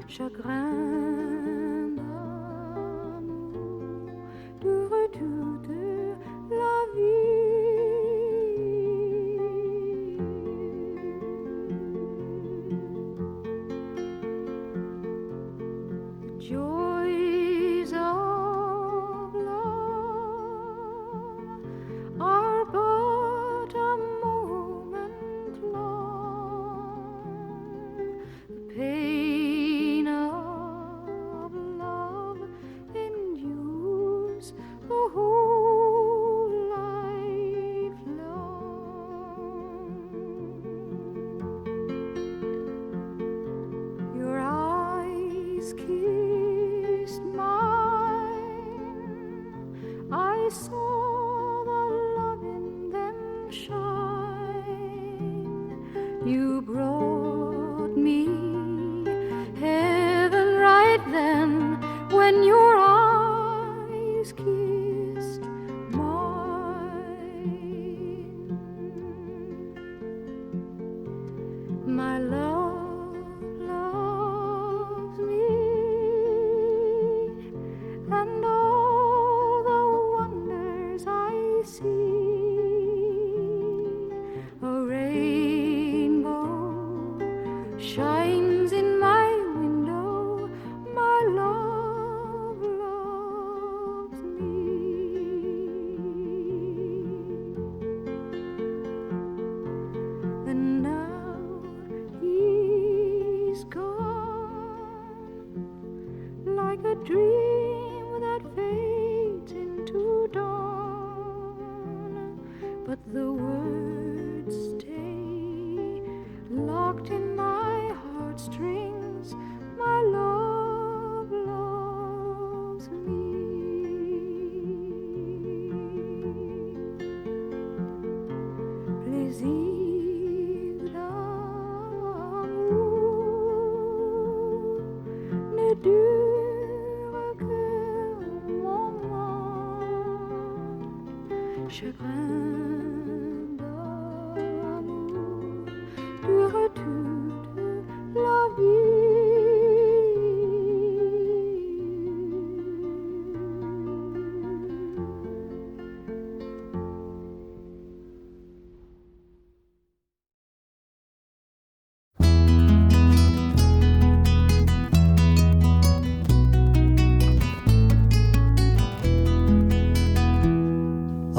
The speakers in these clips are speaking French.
chagrin d'amour dure toute la vie. Joys of love are but a moment long. The pain of love endures a whole life long. Your eyes kissed mine, I saw the love in them shine. You brought me heaven right then when your eyes kissed mine. My love loves me, and all the wonders I see, a rainbow shines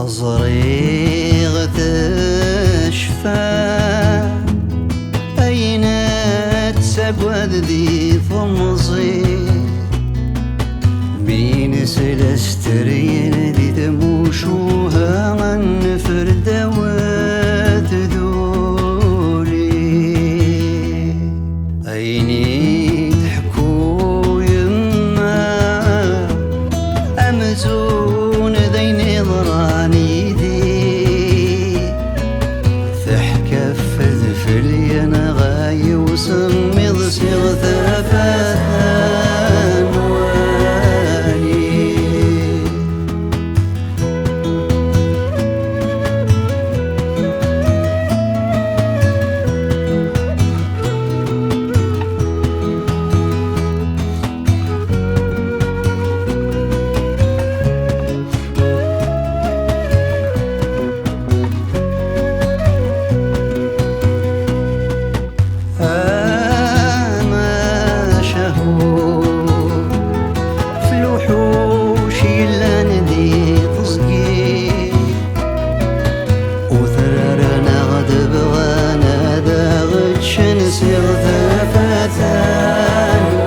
أزريغ تشفى أين تسقود ذي ثمزي بين سلسترين ذي تموشوها عن فردوات ذولي أيني تحكو يما أمزون ذي نظراني ذي فحكى فذفلي أنا غاي وسمي ضسيغ ثفاثان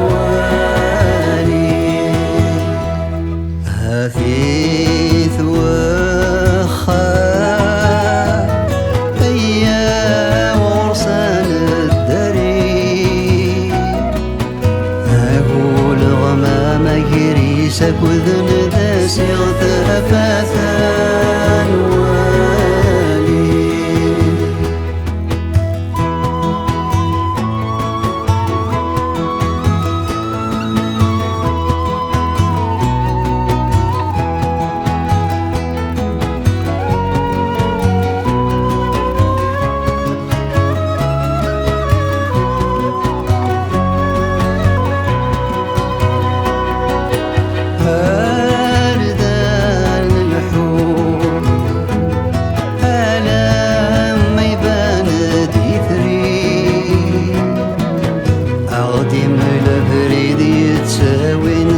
والي هثيث وخا هيا ورسان الدري أقول غمام جريسك وذن داسي غثافاثان والي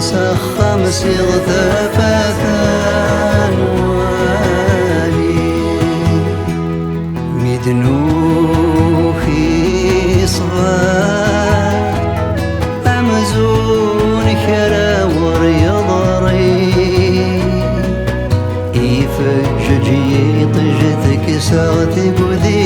سخم سيغ ثفاثان والي مدنوخي صغار أمزون كرا وريضري إيفججي طجتك ساغتي بذي